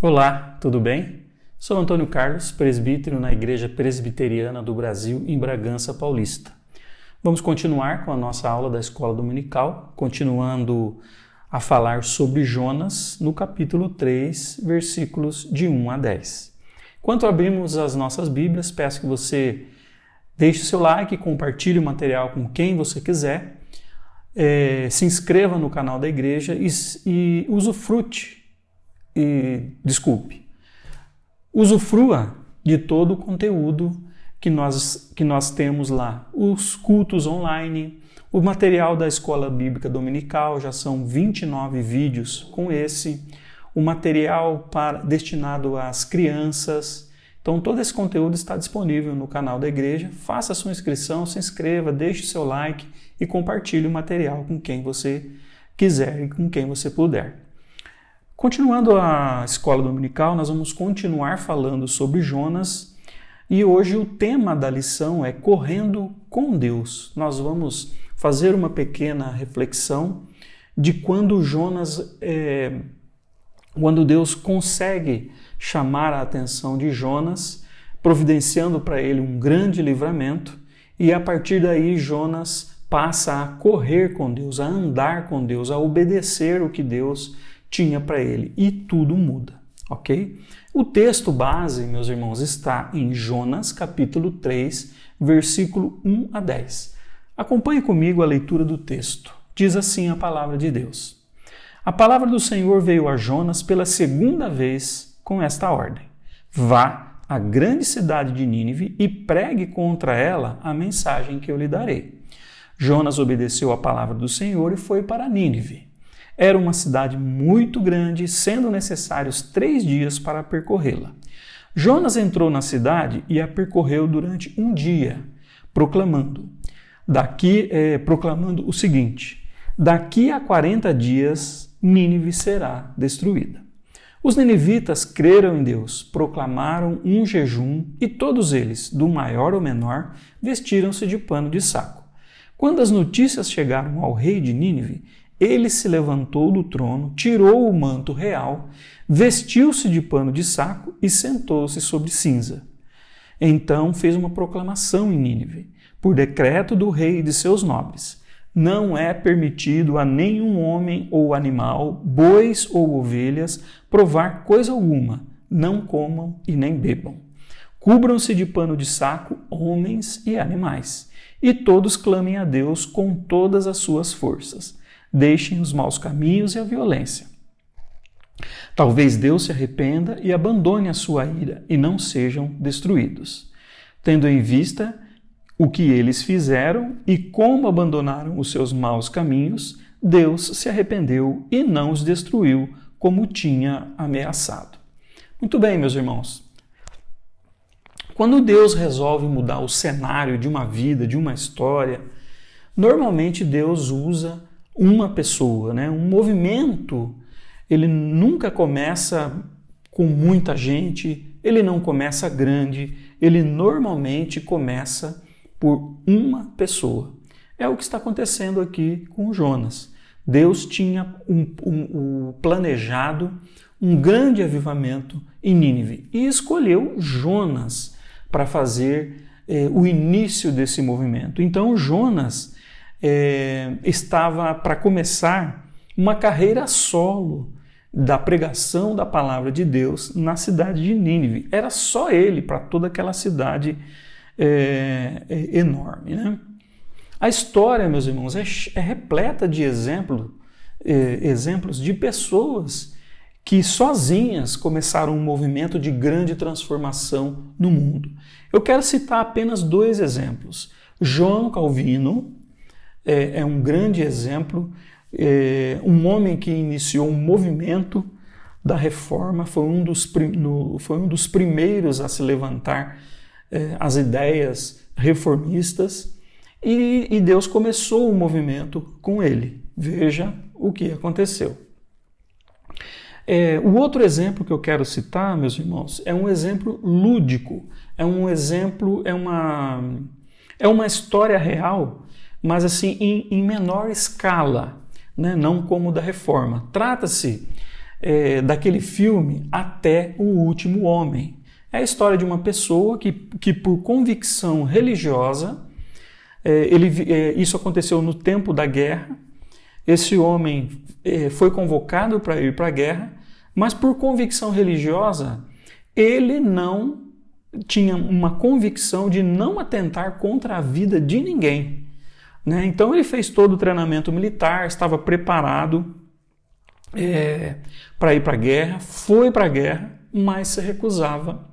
Olá, tudo bem? Sou Antônio Carlos, presbítero na Igreja Presbiteriana do Brasil, em Bragança Paulista. Vamos continuar com a nossa aula da Escola Dominical, continuando a falar sobre Jonas, no capítulo 3, versículos de 1 a 10. Enquanto abrimos as nossas Bíblias, peço que você deixe o seu like, compartilhe o material com quem você quiser, se inscreva no canal da igreja e usufrua de todo o conteúdo que nós temos lá. Os cultos online, o material da Escola Bíblica Dominical, já são 29 vídeos com esse, o material destinado às crianças. Então todo esse conteúdo está disponível no canal da igreja. Faça a sua inscrição, se inscreva, deixe o seu like e compartilhe o material com quem você quiser e com quem você puder. Continuando a escola dominical, nós vamos continuar falando sobre Jonas e hoje o tema da lição é Correndo com Deus. Nós vamos fazer uma pequena reflexão de quando Deus consegue chamar a atenção de Jonas, providenciando para ele um grande livramento, e a partir daí Jonas passa a correr com Deus, a andar com Deus, a obedecer o que Deus tinha para ele, e tudo muda, ok? O texto base, meus irmãos, está em Jonas, capítulo 3, versículo 1 a 10. Acompanhe comigo a leitura do texto. Diz assim a palavra de Deus. A palavra do Senhor veio a Jonas pela segunda vez com esta ordem: vá à grande cidade de Nínive e pregue contra ela a mensagem que eu lhe darei. Jonas obedeceu à palavra do Senhor e foi para Nínive. Era uma cidade muito grande, sendo necessários 3 dias para percorrê-la. Jonas entrou na cidade e a percorreu durante um dia, proclamando o seguinte: daqui a 40 dias Nínive será destruída. Os ninivitas creram em Deus, proclamaram um jejum e todos eles, do maior ao menor, vestiram-se de pano de saco. Quando as notícias chegaram ao rei de Nínive, ele se levantou do trono, tirou o manto real, vestiu-se de pano de saco e sentou-se sobre cinza. Então fez uma proclamação em Nínive, por decreto do rei e de seus nobres: não é permitido a nenhum homem ou animal, bois ou ovelhas, provar coisa alguma, não comam e nem bebam. Cubram-se de pano de saco homens e animais, e todos clamem a Deus com todas as suas forças. Deixem os maus caminhos e a violência. Talvez Deus se arrependa e abandone a sua ira e não sejam destruídos. Tendo em vista o que eles fizeram e como abandonaram os seus maus caminhos, Deus se arrependeu e não os destruiu como tinha ameaçado. Muito bem, meus irmãos. Quando Deus resolve mudar o cenário de uma vida, de uma história, normalmente Deus usa uma pessoa, né? Um movimento, ele nunca começa com muita gente, ele não começa grande, ele normalmente começa por uma pessoa. É o que está acontecendo aqui com Jonas. Deus tinha planejado um grande avivamento em Nínive e escolheu Jonas para fazer o início desse movimento. Então Jonas estava para começar uma carreira solo da pregação da palavra de Deus na cidade de Nínive. Era só ele para toda aquela cidade enorme, né? A história, meus irmãos, é repleta de exemplos de pessoas que sozinhas começaram um movimento de grande transformação no mundo. Eu quero citar apenas 2 exemplos. João Calvino é um grande exemplo, um homem que iniciou um movimento da reforma, foi um dos primeiros a se levantar as ideias reformistas, e Deus começou o movimento com ele. Veja o que aconteceu. O outro exemplo que eu quero citar, meus irmãos, é um exemplo lúdico, é uma história real, mas assim em menor escala, né? Não como da reforma. Trata-se daquele filme Até o Último Homem. É a história de uma pessoa que por convicção religiosa, isso aconteceu no tempo da guerra, esse homem foi convocado para ir para a guerra, mas por convicção religiosa, ele não tinha uma convicção de não atentar contra a vida de ninguém, né? Então ele fez todo o treinamento militar, estava preparado para ir para a guerra, foi para a guerra, mas se recusava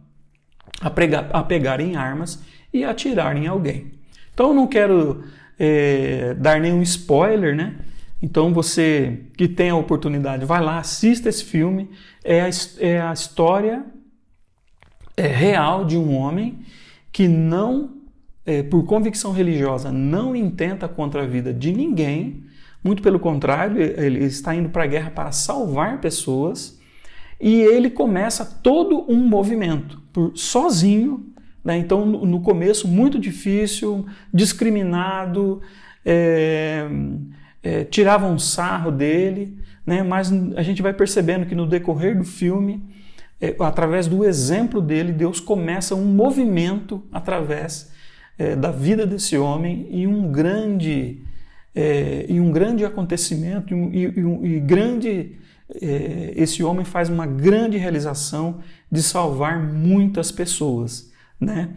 a pegar em armas e atirar em alguém. Então eu não quero dar nenhum spoiler, né? Então você que tem a oportunidade, vai lá, assista esse filme. É a história real de um homem que não, por convicção religiosa, não intenta contra a vida de ninguém. Muito pelo contrário, ele está indo para a guerra para salvar pessoas. E ele começa todo um movimento, sozinho, né? Então no começo muito difícil, discriminado, tiravam um sarro dele, né? Mas a gente vai percebendo que no decorrer do filme, através do exemplo dele, Deus começa um movimento através da vida desse homem e um grande acontecimento esse homem faz uma grande realização de salvar muitas pessoas, né?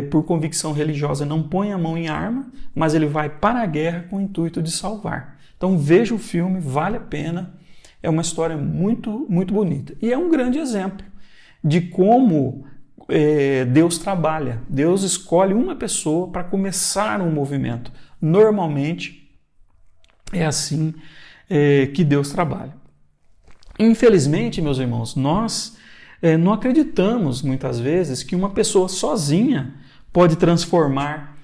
Por convicção religiosa não põe a mão em arma, mas ele vai para a guerra com o intuito de salvar. Então veja o filme, vale a pena, é uma história muito, muito bonita. E é um grande exemplo de como Deus trabalha. Deus escolhe uma pessoa para começar um movimento. Normalmente é assim que Deus trabalha. Infelizmente, meus irmãos, nós não acreditamos muitas vezes que uma pessoa sozinha pode transformar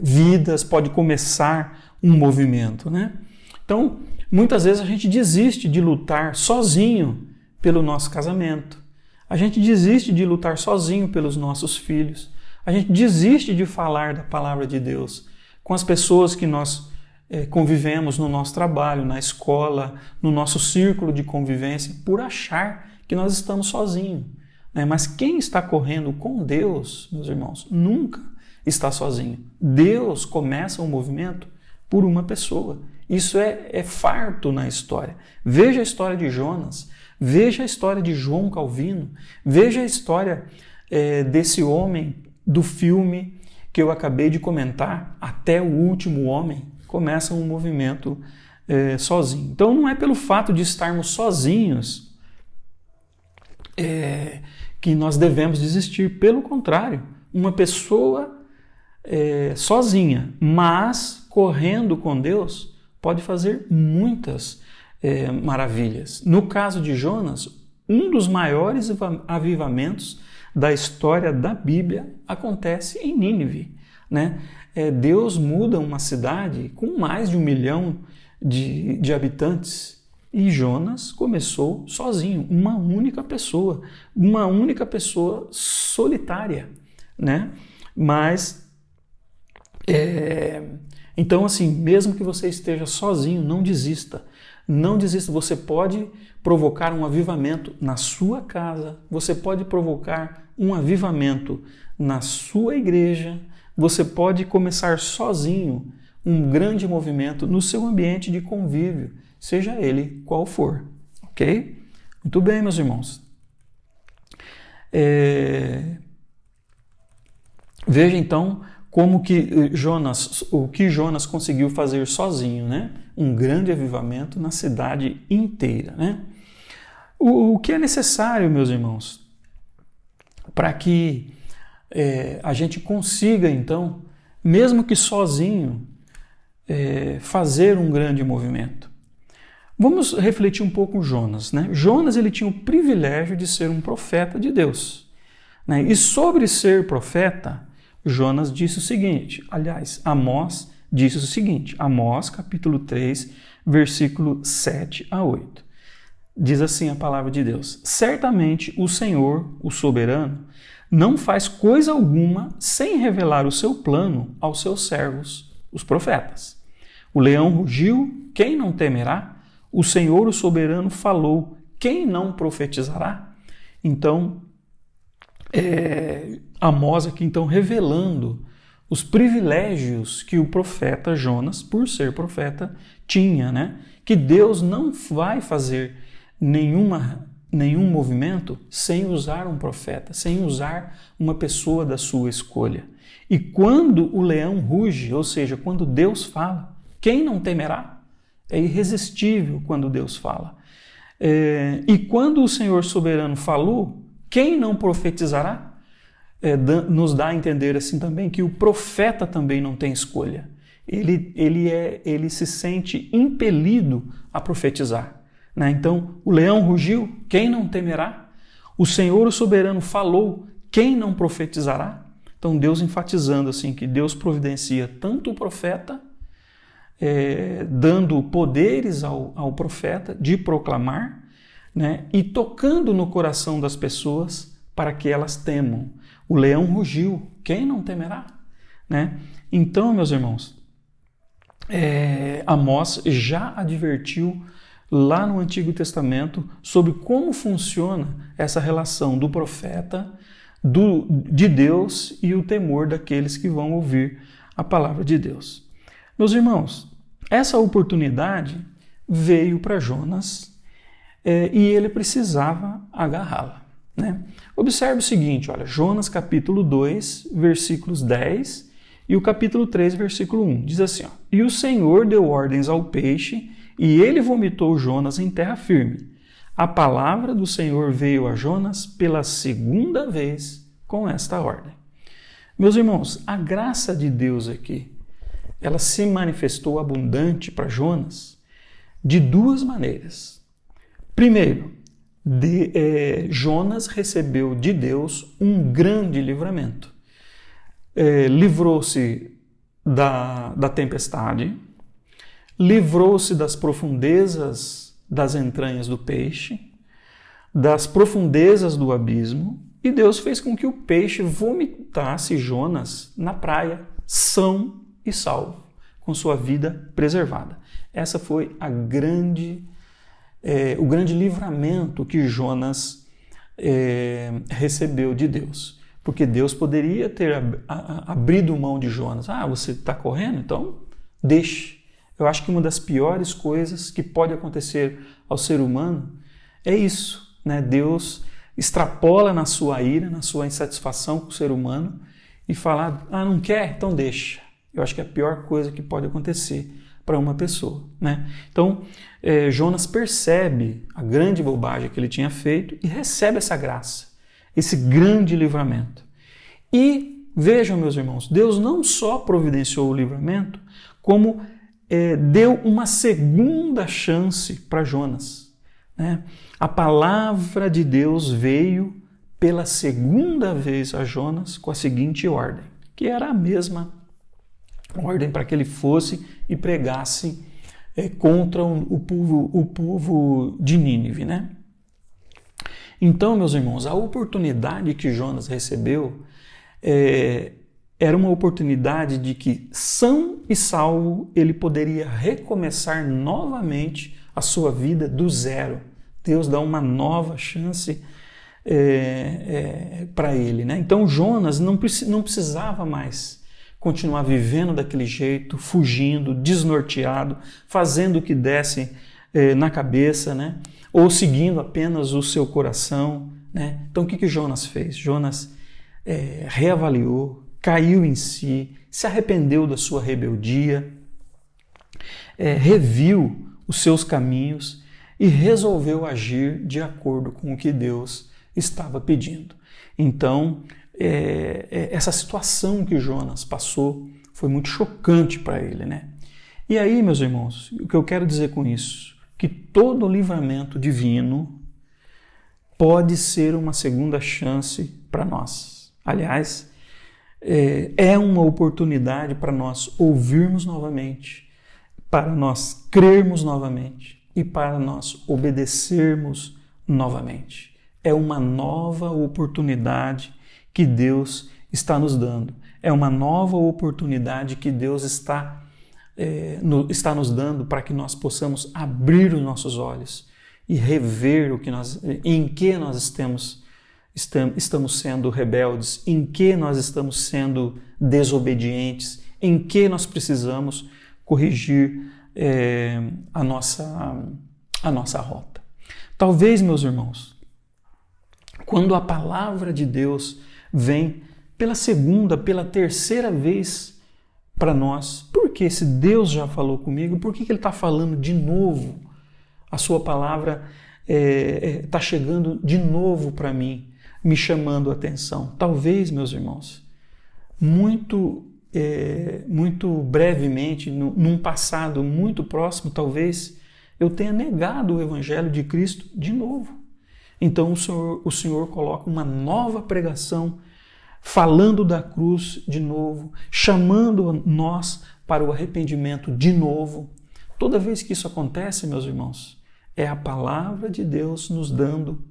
vidas, pode começar um movimento, né? Então, muitas vezes a gente desiste de lutar sozinho pelo nosso casamento, a gente desiste de lutar sozinho pelos nossos filhos, a gente desiste de falar da palavra de Deus com as pessoas que nós convivemos no nosso trabalho, na escola, no nosso círculo de convivência, por achar que nós estamos sozinhos, né? Mas quem está correndo com Deus, meus irmãos, nunca está sozinho. Deus começa um movimento por uma pessoa. Isso é farto na história. Veja a história de Jonas, veja a história de João Calvino, veja a história desse homem do filme que eu acabei de comentar, Até o Último Homem. Começa um movimento sozinho. Então não é pelo fato de estarmos sozinhos que nós devemos desistir. Pelo contrário, uma pessoa sozinha, mas correndo com Deus, pode fazer muitas maravilhas. No caso de Jonas, um dos maiores avivamentos da história da Bíblia acontece em Nínive, né? Deus muda uma cidade com mais de 1 milhão de habitantes e Jonas começou sozinho, uma única pessoa solitária, né? Mas, então assim, mesmo que você esteja sozinho, não desista. Não desista, você pode provocar um avivamento na sua casa, você pode provocar um avivamento na sua igreja, você pode começar sozinho um grande movimento no seu ambiente de convívio, seja ele qual for, ok? Muito bem, meus irmãos. Veja então como que Jonas conseguiu fazer sozinho, né? Um grande avivamento na cidade inteira, né? O que é necessário, meus irmãos, para que a gente consiga, então, mesmo que sozinho, fazer um grande movimento. Vamos refletir um pouco em Jonas, né? Jonas, ele tinha o privilégio de ser um profeta de Deus, né? E sobre ser profeta, Jonas disse o seguinte, aliás, Amós disse o seguinte, Amós capítulo 3, versículo 7 a 8. Diz assim a palavra de Deus: certamente o Senhor, o soberano, não faz coisa alguma sem revelar o seu plano aos seus servos, os profetas. O leão rugiu, quem não temerá? o Senhor, o soberano, falou, quem não profetizará? Então, Amós aqui, então, revelando os privilégios que o profeta Jonas, por ser profeta, tinha, né? Que Deus não vai fazer nenhum movimento sem usar um profeta, sem usar uma pessoa da sua escolha. E quando o leão ruge, ou seja, quando Deus fala, quem não temerá? É irresistível quando Deus fala. E quando o Senhor soberano falou, quem não profetizará? Nos dá a entender assim também que o profeta também não tem escolha. Ele se sente impelido a profetizar, né? Então, o leão rugiu, quem não temerá? O Senhor, o soberano, falou, quem não profetizará? Então, Deus enfatizando assim que Deus providencia tanto o profeta, dando poderes ao profeta de proclamar, né? E tocando no coração das pessoas para que elas temam. O leão rugiu, quem não temerá? Né? Então, meus irmãos, Amós já advertiu lá no Antigo Testamento sobre como funciona essa relação do profeta, de Deus e o temor daqueles que vão ouvir a palavra de Deus. Meus irmãos, essa oportunidade veio para Jonas e ele precisava agarrá-la, né? Observe o seguinte, olha, Jonas capítulo 2, versículos 10 e o capítulo 3, versículo 1, diz assim, ó, e o Senhor deu ordens ao peixe e ele vomitou Jonas em terra firme. A palavra do Senhor veio a Jonas pela segunda vez com esta ordem. Meus irmãos, a graça de Deus aqui, ela se manifestou abundante para Jonas de duas maneiras. Primeiro, Jonas recebeu de Deus um grande livramento. Livrou-se da tempestade, livrou-se das profundezas das entranhas do peixe, das profundezas do abismo, e Deus fez com que o peixe vomitasse Jonas na praia, são e salvo, com sua vida preservada. Essa foi o grande livramento que Jonas recebeu de Deus. Porque Deus poderia ter abrido mão de Jonas. Você está correndo? Então deixe. Eu acho que uma das piores coisas que pode acontecer ao ser humano é isso, né? Deus extrapola na sua ira, na sua insatisfação com o ser humano e fala, não quer? Então deixa. Eu acho que é a pior coisa que pode acontecer para uma pessoa, né? Então, Jonas percebe a grande bobagem que ele tinha feito e recebe essa graça, esse grande livramento. E vejam, meus irmãos, Deus não só providenciou o livramento, como deu uma segunda chance para Jonas, né? A palavra de Deus veio pela segunda vez a Jonas com a seguinte ordem, que era a mesma ordem para que ele fosse e pregasse contra o povo de Nínive, né? Então, meus irmãos, a oportunidade que Jonas recebeu era uma oportunidade de que, são e salvo, ele poderia recomeçar novamente a sua vida do zero. Deus dá uma nova chance para ele, né? Então, Jonas não precisava mais continuar vivendo daquele jeito, fugindo, desnorteado, fazendo o que desse na cabeça, né? Ou seguindo apenas o seu coração, né? Então, o que Jonas fez? Jonas reavaliou, caiu em si, se arrependeu da sua rebeldia, reviu os seus caminhos e resolveu agir de acordo com o que Deus estava pedindo. Então, essa situação que Jonas passou foi muito chocante para ele, né? E aí, meus irmãos, o que eu quero dizer com isso? Que todo livramento divino pode ser uma segunda chance para nós. Aliás, é uma oportunidade para nós ouvirmos novamente, para nós crermos novamente e para nós obedecermos novamente. É uma nova oportunidade que Deus está nos dando. É uma nova oportunidade que Deus está está nos dando para que nós possamos abrir os nossos olhos e rever em que nós estamos sendo rebeldes, em que nós estamos sendo desobedientes, em que nós precisamos corrigir a nossa rota. Talvez, meus irmãos, quando a palavra de Deus vem pela segunda, pela terceira vez para nós, porque se Deus já falou comigo, por que Ele está falando de novo? A sua palavra está chegando de novo para mim, me chamando a atenção. Talvez, meus irmãos, muito brevemente, num passado muito próximo, talvez eu tenha negado o Evangelho de Cristo de novo. Então o Senhor coloca uma nova pregação, falando da cruz de novo, chamando nós para o arrependimento de novo. Toda vez que isso acontece, meus irmãos, é a palavra de Deus nos dando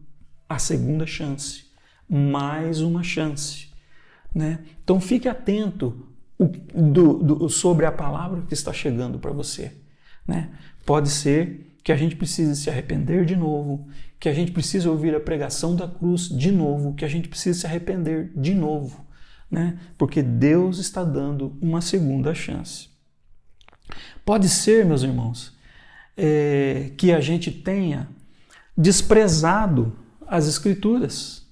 a segunda chance, mais uma chance, né? Então fique atento sobre a palavra que está chegando para você, né? Pode ser que a gente precise se arrepender de novo, que a gente precise ouvir a pregação da cruz de novo, que a gente precise se arrepender de novo, né? Porque Deus está dando uma segunda chance. Pode ser, meus irmãos, que a gente tenha desprezado as Escrituras,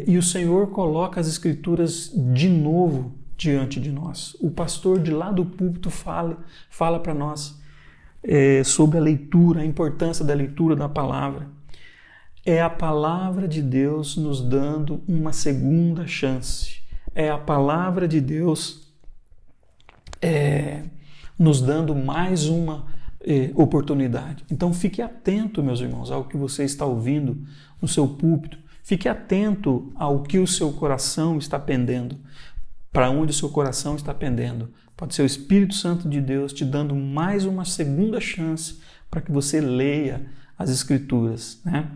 e o Senhor coloca as Escrituras de novo diante de nós. O pastor de lá do púlpito fala para nós sobre a leitura, a importância da leitura da palavra. É a palavra de Deus nos dando uma segunda chance. É a palavra de Deus nos dando mais uma oportunidade. Então fique atento, meus irmãos, ao que você está ouvindo no seu púlpito. Fique atento ao que o seu coração está pendendo, para onde o seu coração está pendendo. Pode ser o Espírito Santo de Deus te dando mais uma segunda chance para que você leia as Escrituras, né?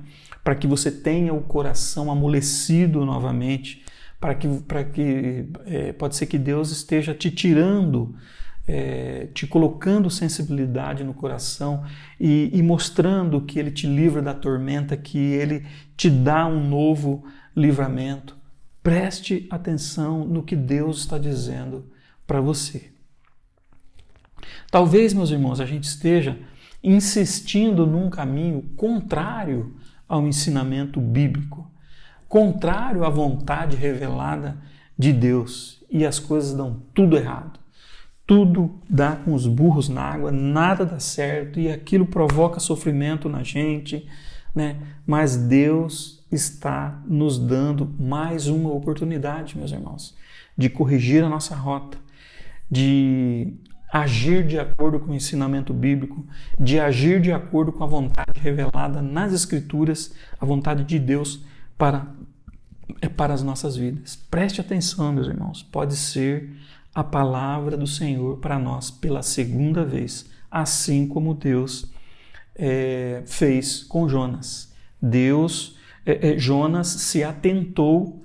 Para que você tenha o coração amolecido novamente, pode ser que Deus esteja te tirando, te colocando sensibilidade no coração e mostrando que Ele te livra da tormenta, que Ele te dá um novo livramento. Preste atenção no que Deus está dizendo para você. Talvez, meus irmãos, a gente esteja insistindo num caminho contrário ao ensinamento bíblico, contrário à vontade revelada de Deus, e as coisas dão tudo errado. Tudo dá com os burros na água, nada dá certo e aquilo provoca sofrimento na gente, né? Mas Deus está nos dando mais uma oportunidade, meus irmãos, de corrigir a nossa rota, de agir de acordo com o ensinamento bíblico, de agir de acordo com a vontade revelada nas Escrituras, a vontade de Deus para as nossas vidas. Preste atenção, meus irmãos, pode ser a palavra do Senhor para nós pela segunda vez, assim como Deus fez com Jonas. Jonas se atentou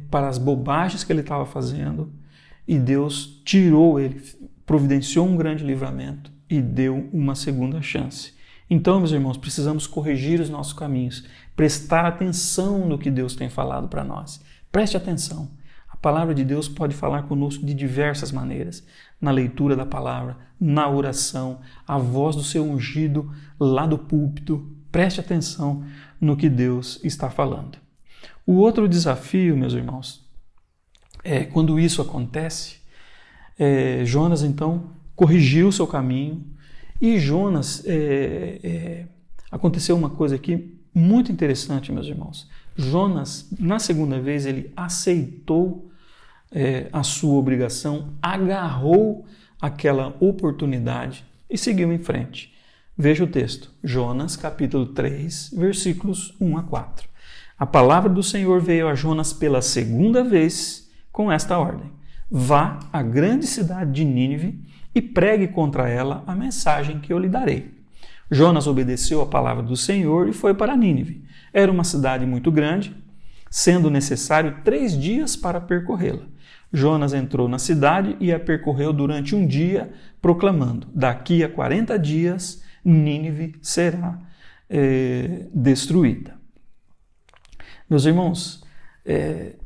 para as bobagens que ele estava fazendo e Deus tirou ele, providenciou um grande livramento e deu uma segunda chance. Então, meus irmãos, precisamos corrigir os nossos caminhos, prestar atenção no que Deus tem falado para nós. Preste atenção. A palavra de Deus pode falar conosco de diversas maneiras. Na leitura da palavra, na oração, a voz do seu ungido lá do púlpito. Preste atenção no que Deus está falando. O outro desafio, meus irmãos, quando isso acontece, Jonas então corrigiu o seu caminho e Jonas, aconteceu uma coisa aqui muito interessante, meus irmãos. Jonas, na segunda vez, ele aceitou a sua obrigação, agarrou aquela oportunidade e seguiu em frente. Veja o texto, Jonas capítulo 3, versículos 1 a 4. A palavra do Senhor veio a Jonas pela segunda vez com esta ordem: vá à grande cidade de Nínive e pregue contra ela a mensagem que eu lhe darei. Jonas obedeceu a palavra do Senhor e foi para Nínive. Era uma cidade muito grande, sendo necessário 3 dias para percorrê-la. Jonas entrou na cidade e a percorreu durante um dia, proclamando: daqui a 40 dias Nínive será destruída. Meus irmãos,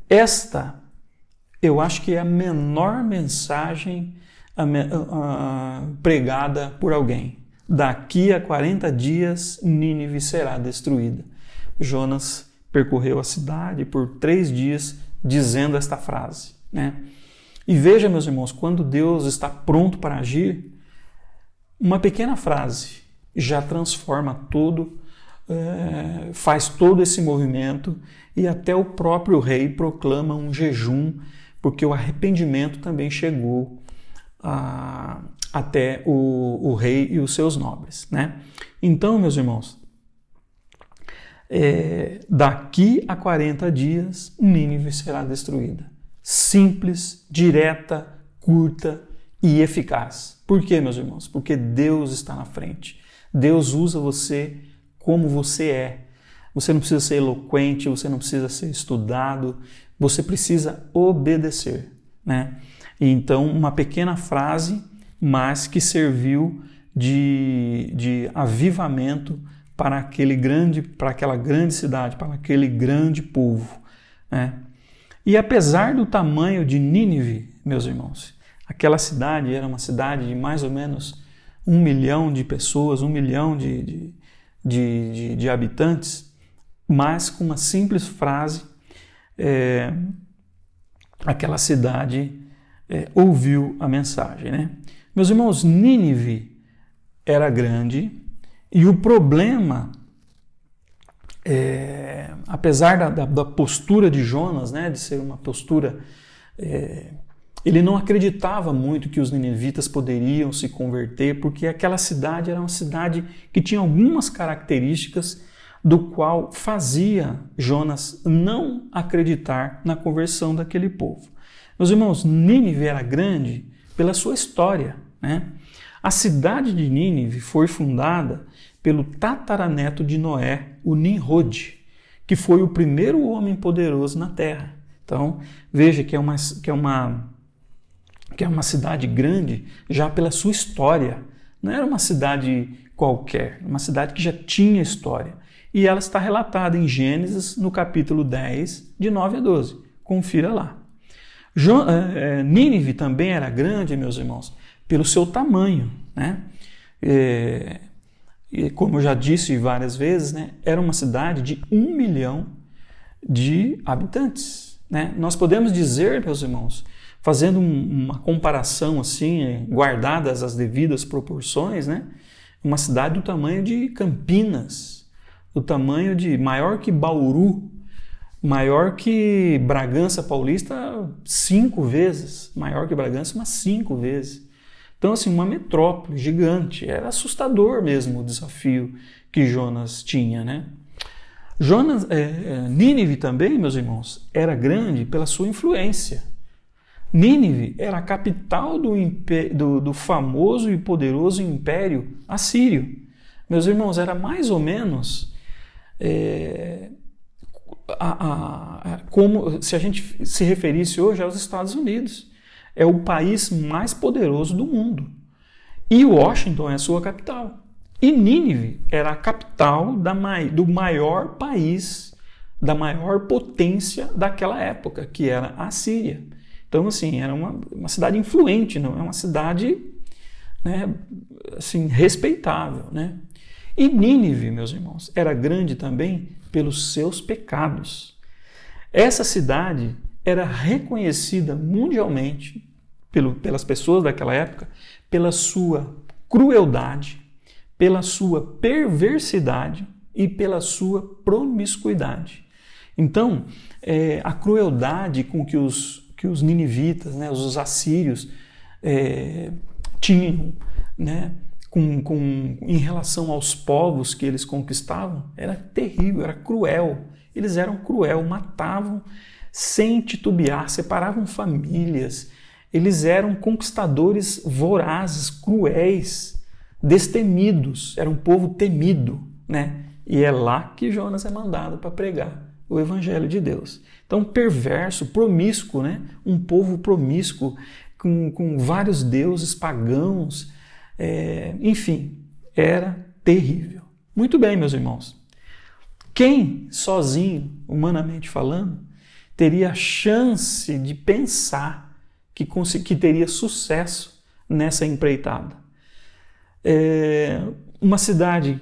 esta eu acho que é a menor mensagem pregada por alguém. Daqui a 40 dias Nínive será destruída. Jonas percorreu a cidade por 3 dias dizendo esta frase, né? E veja, meus irmãos, quando Deus está pronto para agir, uma pequena frase já transforma tudo, faz todo esse movimento, e até o próprio rei proclama um jejum, porque o arrependimento também chegou até o rei e os seus nobres, né? Então, meus irmãos, daqui a 40 dias Nínive será destruída. Simples, direta, curta e eficaz. Por quê, meus irmãos? Porque Deus está na frente. Deus usa você como você é. Você não precisa ser eloquente, você não precisa ser estudado, você precisa obedecer, né? Então, uma pequena frase, mas que serviu de avivamento para aquela grande cidade, para aquele grande povo, né? E apesar do tamanho de Nínive, meus irmãos, aquela cidade era uma cidade de mais ou menos 1 milhão de pessoas, 1 milhão de habitantes, mas com uma simples frase, aquela cidade ouviu a mensagem, né? Meus irmãos, Nínive era grande e o problema, apesar da postura de Jonas, né, de ser uma postura, ele não acreditava muito que os ninivitas poderiam se converter, porque aquela cidade era uma cidade que tinha algumas características do qual fazia Jonas não acreditar na conversão daquele povo. Meus irmãos, Nínive era grande pela sua história, né? A cidade de Nínive foi fundada pelo tataraneto de Noé, o Nimrod, que foi o primeiro homem poderoso na terra. Então, veja que é uma cidade grande já pela sua história. Não era uma cidade qualquer, uma cidade que já tinha história. E ela está relatada em Gênesis, no capítulo 10, de 9 a 12. Confira lá. Nínive também era grande, meus irmãos, pelo seu tamanho, né? E como eu já disse várias vezes, né, era uma cidade de 1 milhão de habitantes, né? Nós podemos dizer, meus irmãos, fazendo uma comparação assim, guardadas as devidas proporções, né, uma cidade do tamanho de Campinas, do tamanho de maior que Bauru, maior que Bragança Paulista 5 vezes, maior que Bragança umas 5 vezes. Então, assim, uma metrópole gigante. Era assustador mesmo o desafio que Jonas tinha, né? Nínive também, meus irmãos, era grande pela sua influência. Nínive era a capital do famoso e poderoso Império Assírio. Meus irmãos, era mais ou menos como se a gente se referisse hoje aos Estados Unidos. É o país mais poderoso do mundo. E Washington é a sua capital. E Nínive era a capital do maior país, da maior potência daquela época, que era a Síria. Então, assim, era uma cidade influente, não é uma cidade, né, assim, respeitável, né? E Nínive, meus irmãos, era grande também pelos seus pecados. Essa cidade era reconhecida mundialmente pelas pessoas daquela época pela sua crueldade, pela sua perversidade e pela sua promiscuidade. Então, a crueldade com que os ninivitas, né, os assírios, tinham, né, em relação aos povos que eles conquistavam, era terrível, era cruel. Eles eram cruel, matavam sem titubear, separavam famílias. Eles eram conquistadores vorazes, cruéis, destemidos. Era um povo temido, né? E é lá que Jonas é mandado para pregar o evangelho de Deus. Então, perverso, promíscuo, né? Um povo promíscuo, com vários deuses pagãos, enfim, era terrível. Muito bem, meus irmãos. Quem, sozinho, humanamente falando, teria a chance de pensar que teria sucesso nessa empreitada? Uma cidade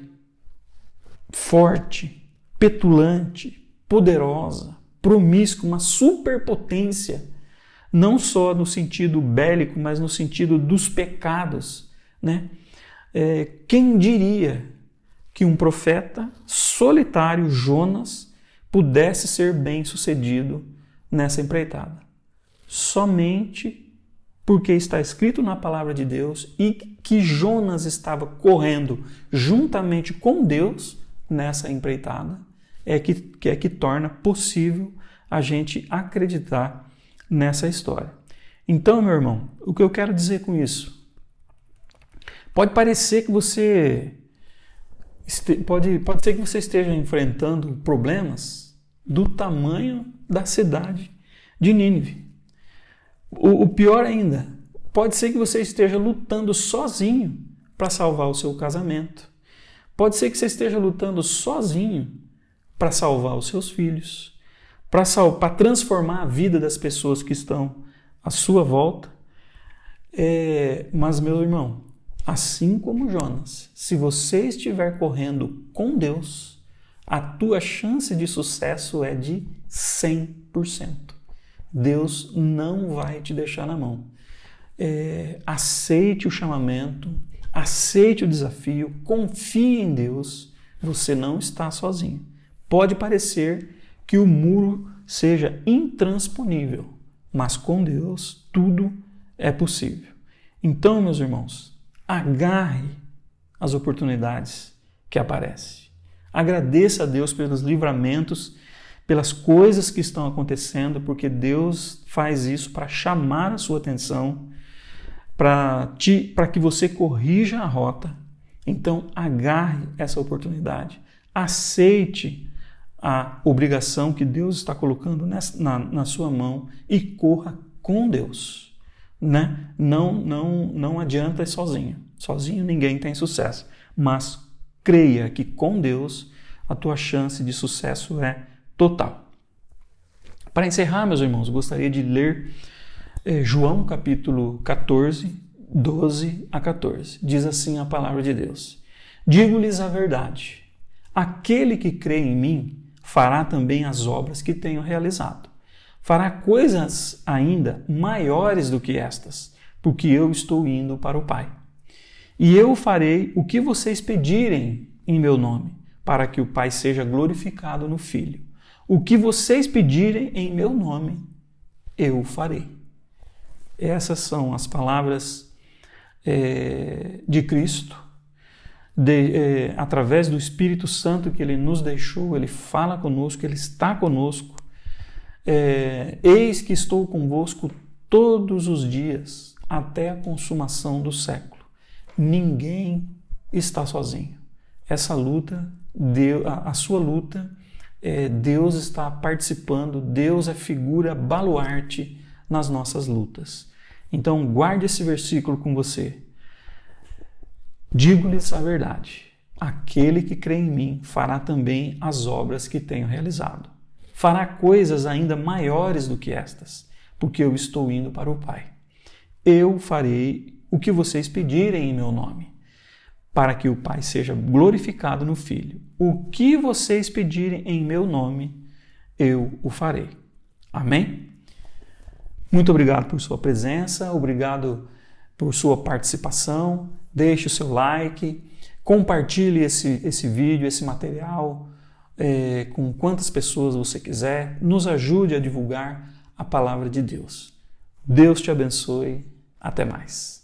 forte, petulante, poderosa, promíscua, uma superpotência, não só no sentido bélico, mas no sentido dos pecados, né? Quem diria que um profeta solitário, Jonas, pudesse ser bem-sucedido nessa empreitada? Somente porque está escrito na palavra de Deus e que Jonas estava correndo juntamente com Deus nessa empreitada, é que torna possível a gente acreditar nessa história. Então, meu irmão, o que eu quero dizer com isso? Pode parecer que você pode ser que você esteja enfrentando problemas do tamanho da cidade de Nínive. O pior ainda, pode ser que você esteja lutando sozinho para salvar o seu casamento. Pode ser que você esteja lutando sozinho para salvar os seus filhos, para transformar a vida das pessoas que estão à sua volta. Mas, meu irmão, assim como Jonas, se você estiver correndo com Deus, a tua chance de sucesso é de 100%. Deus não vai te deixar na mão. Aceite o chamamento, aceite o desafio, confie em Deus, você não está sozinho. Pode parecer que o muro seja intransponível, mas com Deus tudo é possível. Então, meus irmãos, agarre as oportunidades que aparecem. Agradeça a Deus pelos livramentos, pelas coisas que estão acontecendo, porque Deus faz isso para chamar a sua atenção, para que você corrija a rota. Então, agarre essa oportunidade. Aceite a obrigação que Deus está colocando na sua mão e corra com Deus. Né? Não adianta ir sozinho. Sozinho ninguém tem sucesso. Mas creia que com Deus a tua chance de sucesso é total. Para encerrar, meus irmãos, gostaria de ler João capítulo 14, 12 a 14. Diz assim a palavra de Deus: Digo-lhes a verdade, aquele que crê em mim fará também as obras que tenho realizado. Fará coisas ainda maiores do que estas, porque eu estou indo para o Pai. E eu farei o que vocês pedirem em meu nome, para que o Pai seja glorificado no Filho. O que vocês pedirem em meu nome, eu farei. Essas são as palavras de Cristo, através do Espírito Santo que Ele nos deixou. Ele fala conosco, Ele está conosco. Eis que estou convosco todos os dias, até a consumação do século. Ninguém está sozinho. Essa luta, a sua luta, Deus está participando, Deus é figura baluarte nas nossas lutas. Então, guarde esse versículo com você. Digo-lhes a verdade, aquele que crê em mim fará também as obras que tenho realizado. Fará coisas ainda maiores do que estas, porque eu estou indo para o Pai. Eu farei o que vocês pedirem em meu nome, para que o Pai seja glorificado no Filho. O que vocês pedirem em meu nome, eu o farei. Amém? Muito obrigado por sua presença, obrigado por sua participação. Deixe o seu like, compartilhe esse vídeo, esse material com quantas pessoas você quiser. Nos ajude a divulgar a palavra de Deus. Deus te abençoe. Até mais.